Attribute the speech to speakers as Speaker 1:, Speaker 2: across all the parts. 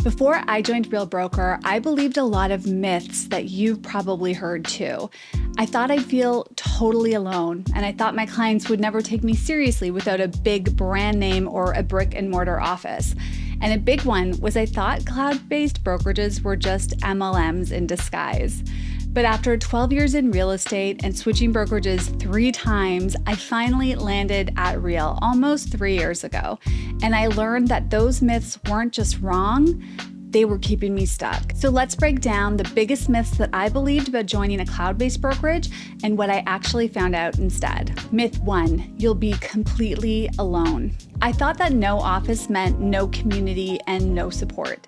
Speaker 1: Before I joined Real Broker, I believed a lot of myths that you've probably heard too. I thought I'd feel totally alone, and I thought my clients would never take me seriously without a big brand name or a brick-and-mortar office. And a big one was I thought cloud-based brokerages were just MLMs in disguise. But after 12 years in real estate and switching brokerages 3 times, I finally landed at Real almost 3 years ago. And I learned that those myths weren't just wrong, they were keeping me stuck. So let's break down the biggest myths that I believed about joining a cloud-based brokerage and what I actually found out instead. Myth 1, you'll be completely alone. I thought that no office meant no community and no support.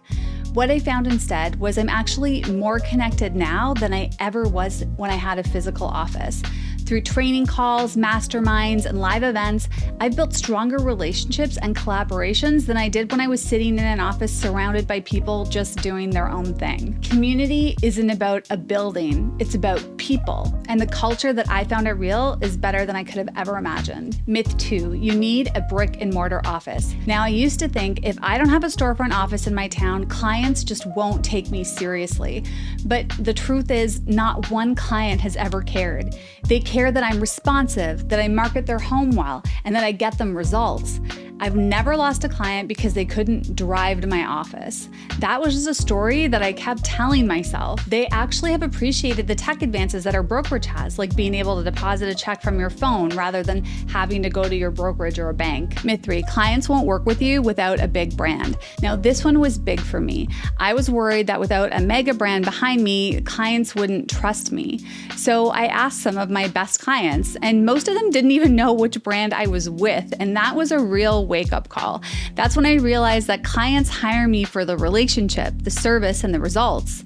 Speaker 1: What I found instead was I'm actually more connected now than I ever was when I had a physical office. Through training calls, masterminds, and live events, I've built stronger relationships and collaborations than I did when I was sitting in an office surrounded by people just doing their own thing. Community isn't about a building, it's about people. And the culture that I found at Real is better than I could have ever imagined. Myth 2, you need a brick-and-mortar office. Now, I used to think if I don't have a storefront office in my town, clients just won't take me seriously. But the truth is, not one client has ever cared. They care that I'm responsive, that I market their home well, and that I get them results. I've never lost a client because they couldn't drive to my office. That was just a story that I kept telling myself. They actually have appreciated the tech advances that our brokerage has, like being able to deposit a check from your phone rather than having to go to your brokerage or a bank. Myth 3, clients won't work with you without a big brand. Now, this one was big for me. I was worried that without a mega brand behind me, clients wouldn't trust me. So I asked some of my best clients, and most of them didn't even know which brand I was with, and that was a real wake-up call. That's when I realized that clients hire me for the relationship, the service, and the results.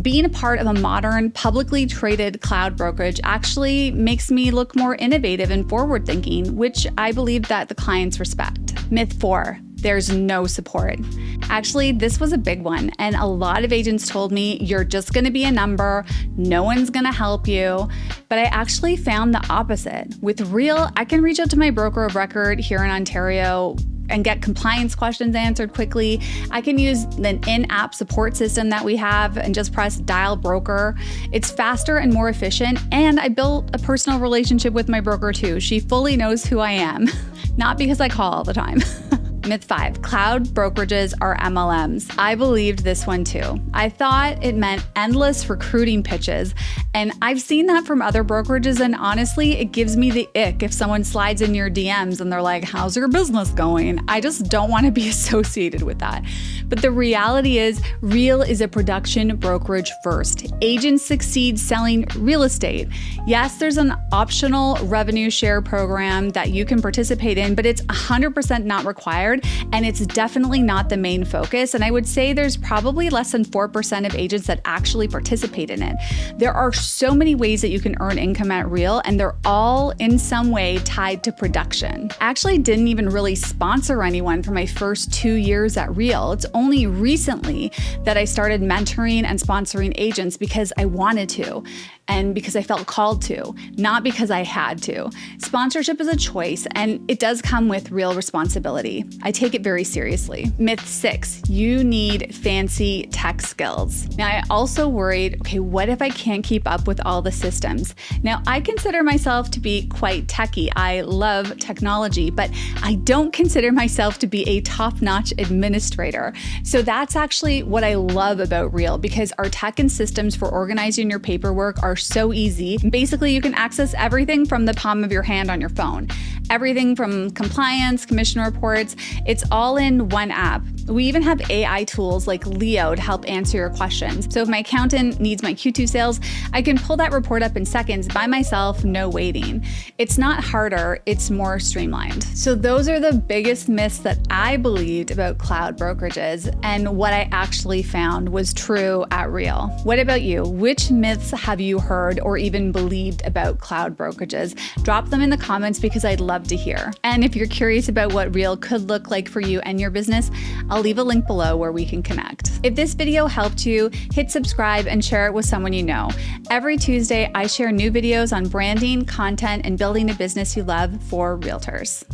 Speaker 1: Being a part of a modern, publicly traded cloud brokerage actually makes me look more innovative and forward-thinking, which I believe that the clients respect. Myth 4, there's no support. Actually, this was a big one, and a lot of agents told me, you're just gonna be a number, no one's gonna help you. But I actually found the opposite. With Real, I can reach out to my broker of record here in Ontario and get compliance questions answered quickly. I can use the in-app support system that we have and just press dial broker. It's faster and more efficient, and I built a personal relationship with my broker too. She fully knows who I am, not because I call all the time. Myth 5, cloud brokerages are MLMs. I believed this one too. I thought it meant endless recruiting pitches, and I've seen that from other brokerages, and honestly, it gives me the ick if someone slides in your DMs and they're like, how's your business going? I just don't want to be associated with that. But the reality is, Real is a production brokerage first. Agents succeed selling real estate. Yes, there's an optional revenue share program that you can participate in, but it's 100% not required. And it's definitely not the main focus. And I would say there's probably less than 4% of agents that actually participate in it. There are so many ways that you can earn income at Real, and they're all in some way tied to production. I actually didn't even really sponsor anyone for my first 2 years at Real. It's only recently that I started mentoring and sponsoring agents because I wanted to, and because I felt called to, not because I had to. Sponsorship is a choice, and it does come with real responsibility. I take it very seriously. Myth 6, you need fancy tech skills. Now, I also worried, okay, what if I can't keep up with all the systems? Now, I consider myself to be quite techie. I love technology, but I don't consider myself to be a top-notch administrator. So that's actually what I love about Real, because our tech and systems for organizing your paperwork are so easy. Basically, you can access everything from the palm of your hand on your phone. Everything from compliance, commission reports, it's all in one app. We even have AI tools like Leo to help answer your questions. So if my accountant needs my Q2 sales, I can pull that report up in seconds by myself, no waiting. It's not harder, it's more streamlined. So those are the biggest myths that I believed about cloud brokerages, and what I actually found was true at Real. What about you? Which myths have you heard or even believed about cloud brokerages? Drop them in the comments because I'd love to hear. And if you're curious about what Real could look like for you and your business, I'll leave a link below where we can connect. If this video helped you, hit subscribe and share it with someone you know. Every Tuesday, I share new videos on branding, content, and building a business you love for realtors.